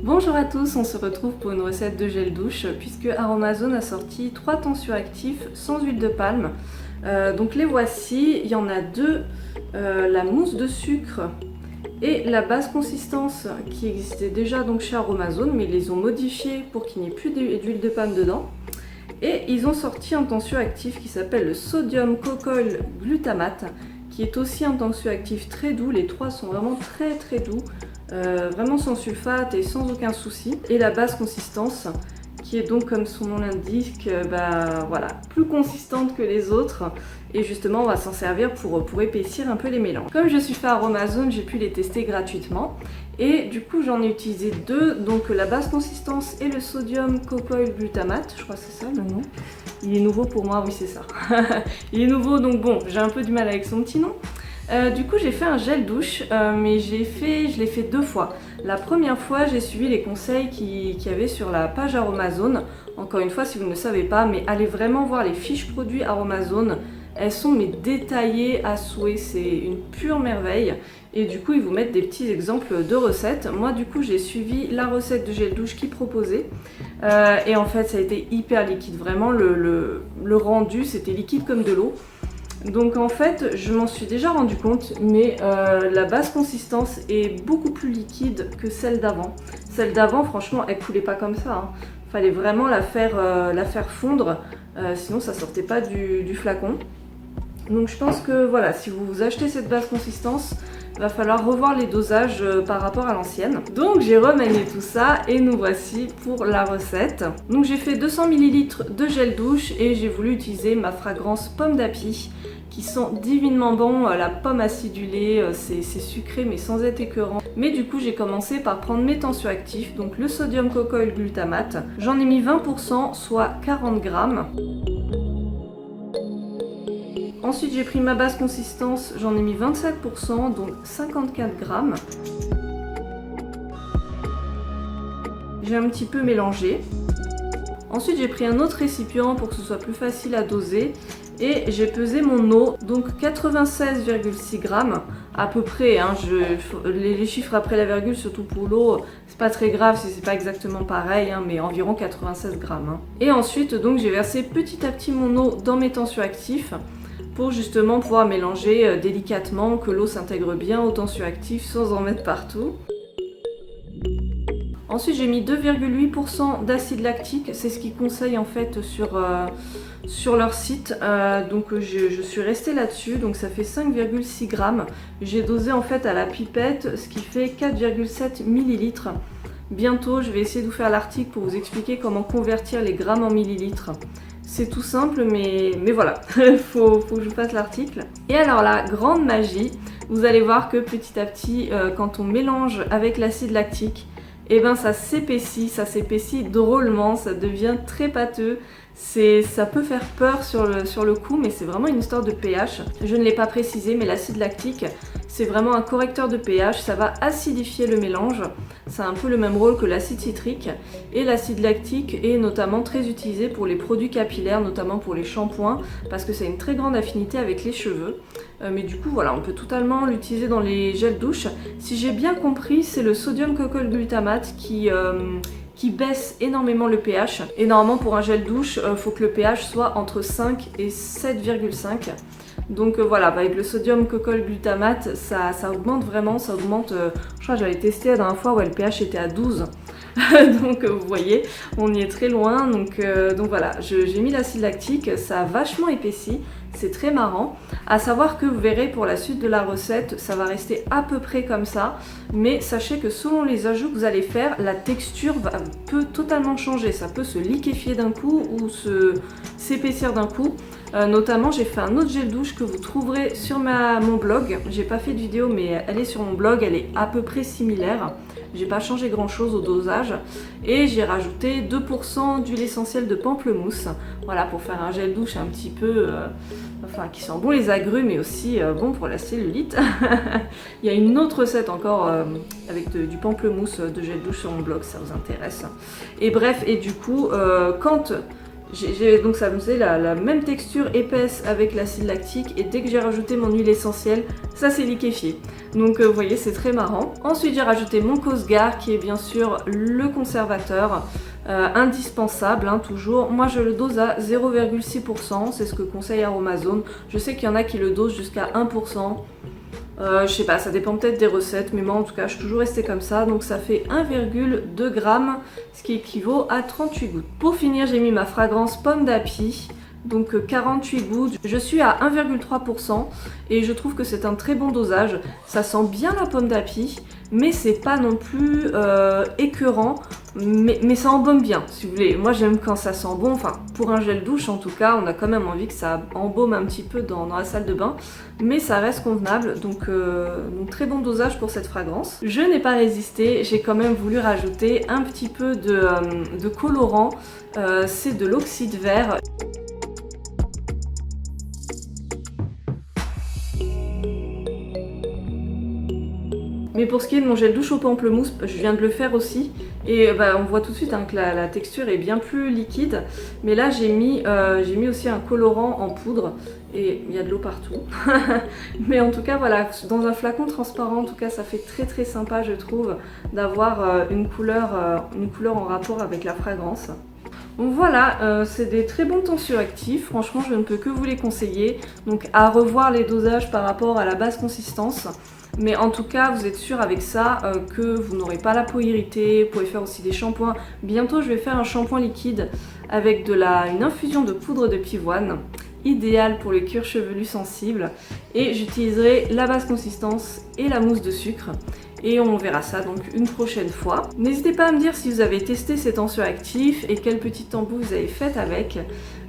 Bonjour à tous, on se retrouve pour une recette de gel douche puisque Aromazone a sorti 3 tensioactifs sans huile de palme. Donc les voici, il y en a deux, la mousse de sucre et la basse consistance qui existait déjà donc chez Aromazone, mais ils les ont modifiés pour qu'il n'y ait plus d'huile de palme dedans. Et ils ont sorti un tensioactif qui s'appelle le sodium cocoyl glutamate, qui est aussi un tensioactif très doux. Les trois sont vraiment très doux, vraiment sans sulfate et sans aucun souci. Et la basse consistance, qui est donc comme son nom l'indique, voilà, plus consistante que les autres. Et justement, on va s'en servir pour épaissir un peu les mélanges. Comme je suis fait Aromazone, j'ai pu les tester gratuitement. Et du coup, j'en ai utilisé deux, donc la basse consistance et le sodium cocoyl glutamate, je crois que c'est ça le nom. Il est nouveau pour moi, oui c'est ça. Il est nouveau, donc bon, j'ai un peu du mal avec son petit nom. Du coup, j'ai fait un gel douche, mais je l'ai fait deux fois. La première fois, j'ai suivi les conseils qu'il y avait sur la page Aromazone. Encore une fois, si vous ne le savez pas, mais allez vraiment voir les fiches produits Aromazone. Elles sont détaillées à souhait, c'est une pure merveille. Et du coup, ils vous mettent des petits exemples de recettes. Moi, du coup, j'ai suivi la recette de gel douche qu'ils proposaient. Et en fait, ça a été hyper liquide. Vraiment, le rendu, c'était liquide comme de l'eau. Donc en fait, je m'en suis déjà rendu compte, mais la basse consistance est beaucoup plus liquide que celle d'avant. Celle d'avant, franchement, elle coulait pas comme ça, hein. Fallait vraiment la faire fondre, sinon ça sortait pas du flacon. Donc je pense que voilà, si vous achetez cette basse consistance, il va falloir revoir les dosages par rapport à l'ancienne. Donc j'ai remanié tout ça et nous voici pour la recette. Donc j'ai fait 200 ml de gel douche et j'ai voulu utiliser ma fragrance pomme d'api qui sent divinement bon. La pomme acidulée, c'est sucré mais sans être écœurant. Mais du coup j'ai commencé par prendre mes tensioactifs, donc le sodium cocoyl glutamate. J'en ai mis 20%, soit 40 grammes. Ensuite, j'ai pris ma basse consistance, j'en ai mis 27%, donc 54 grammes. J'ai un petit peu mélangé. Ensuite, j'ai pris un autre récipient pour que ce soit plus facile à doser. Et j'ai pesé mon eau, donc 96,6 grammes à peu près. Hein, les chiffres après la virgule, surtout pour l'eau, c'est pas très grave si c'est pas exactement pareil, hein, mais environ 96 grammes. Hein. Et ensuite, donc j'ai versé petit à petit mon eau dans mes tensioactifs pour justement pouvoir mélanger délicatement, que l'eau s'intègre bien au tensioactif sans en mettre partout. Ensuite, j'ai mis 2,8% d'acide lactique, c'est ce qu'ils conseillent en fait sur leur site. Donc je suis restée là-dessus, donc ça fait 5,6 grammes. J'ai dosé en fait à la pipette, ce qui fait 4,7 millilitres. Bientôt, je vais essayer de vous faire l'article pour vous expliquer comment convertir les grammes en millilitres. C'est tout simple, mais voilà, faut que je vous fasse l'article. Et alors la grande magie, vous allez voir que petit à petit, quand on mélange avec l'acide lactique, et ben ça s'épaissit drôlement, ça devient très pâteux. Ça peut faire peur sur le coup, mais c'est vraiment une histoire de pH. Je ne l'ai pas précisé, mais l'acide lactique, c'est vraiment un correcteur de pH. Ça va acidifier le mélange. Ça a un peu le même rôle que l'acide citrique. Et l'acide lactique est notamment très utilisé pour les produits capillaires, notamment pour les shampoings, parce que ça a une très grande affinité avec les cheveux. Mais du coup, voilà, on peut totalement l'utiliser dans les gels douche. Si j'ai bien compris, c'est le sodium cocoyl glutamate qui baisse énormément le pH. Et normalement pour un gel douche, il faut que le pH soit entre 5 et 7,5. Donc voilà, avec le sodium cocoyl glutamate, ça augmente vraiment, ça augmente, je crois que j'avais testé la dernière fois où le pH était à 12. Donc vous voyez, on y est très loin. Donc voilà, j'ai mis l'acide lactique, ça a vachement épaissi. C'est très marrant. À savoir que vous verrez pour la suite de la recette, ça va rester à peu près comme ça. Mais sachez que selon les ajouts que vous allez faire, la texture peut totalement changer. Ça peut se liquéfier d'un coup ou s'épaissir d'un coup. Notamment, j'ai fait un autre gel douche que vous trouverez sur mon blog. J'ai pas fait de vidéo, mais elle est sur mon blog. Elle est à peu près similaire. J'ai pas changé grand chose au dosage. Et j'ai rajouté 2% d'huile essentielle de pamplemousse. Voilà, pour faire un gel douche un petit peu... qui sent bon les agrumes, mais aussi bon pour la cellulite. Il y a une autre recette encore avec du pamplemousse de gel douche sur mon blog, si ça vous intéresse. Et bref, et du coup, quand Donc ça me faisait la même texture épaisse avec l'acide lactique, et dès que j'ai rajouté mon huile essentielle, ça s'est liquéfié. Donc vous voyez, c'est très marrant. Ensuite j'ai rajouté mon Cosgar qui est bien sûr le conservateur indispensable, hein, toujours. Moi je le dose à 0,6%, c'est ce que conseille Aromazone. Je sais qu'il y en a qui le dosent jusqu'à 1%. Je sais pas, ça dépend peut-être des recettes, mais moi en tout cas je suis toujours restée comme ça, donc ça fait 1,2 g, ce qui équivaut à 38 gouttes. Pour finir, j'ai mis ma fragrance pomme d'api, donc 48 gouttes. Je suis à 1,3% et je trouve que c'est un très bon dosage. Ça sent bien la pomme d'api, mais c'est pas non plus écœurant, mais ça embaume bien, si vous voulez. Moi j'aime quand ça sent bon, enfin pour un gel douche en tout cas, on a quand même envie que ça embaume un petit peu dans la salle de bain, mais ça reste convenable, donc très bon dosage pour cette fragrance. Je n'ai pas résisté, j'ai quand même voulu rajouter un petit peu de colorant, c'est de l'oxyde vert. Mais pour ce qui est de mon gel douche au pamplemousse, je viens de le faire aussi, et on voit tout de suite hein, que la texture est bien plus liquide. Mais là j'ai mis aussi un colorant en poudre, et il y a de l'eau partout. Mais en tout cas voilà, dans un flacon transparent, en tout cas ça fait très très sympa je trouve d'avoir une couleur en rapport avec la fragrance. Donc voilà, c'est des très bons tensioactifs, franchement je ne peux que vous les conseiller. Donc à revoir les dosages par rapport à la basse consistance. Mais en tout cas, vous êtes sûr avec ça que vous n'aurez pas la peau irritée. Vous pouvez faire aussi des shampoings. Bientôt, je vais faire un shampoing liquide avec une infusion de poudre de pivoine, idéal pour les cuirs chevelus sensibles. Et j'utiliserai la basse consistance et la mousse de sucre. Et on verra ça donc une prochaine fois. N'hésitez pas à me dire si vous avez testé ces tensioactifs et quel petit embout vous avez fait avec.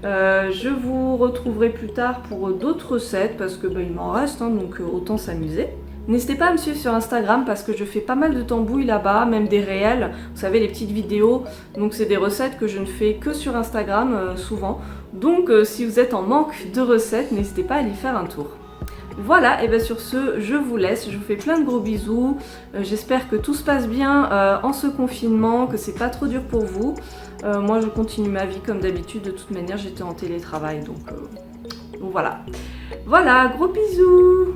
Je vous retrouverai plus tard pour d'autres recettes parce que il m'en reste, hein, donc autant s'amuser. N'hésitez pas à me suivre sur Instagram parce que je fais pas mal de tambouilles là-bas, même des réels, vous savez les petites vidéos, donc c'est des recettes que je ne fais que sur Instagram souvent. Donc si vous êtes en manque de recettes, n'hésitez pas à y faire un tour. Voilà, et bien sur ce, je vous laisse, je vous fais plein de gros bisous, j'espère que tout se passe bien en ce confinement, que c'est pas trop dur pour vous. Moi je continue ma vie comme d'habitude, de toute manière j'étais en télétravail, donc voilà. Voilà, gros bisous!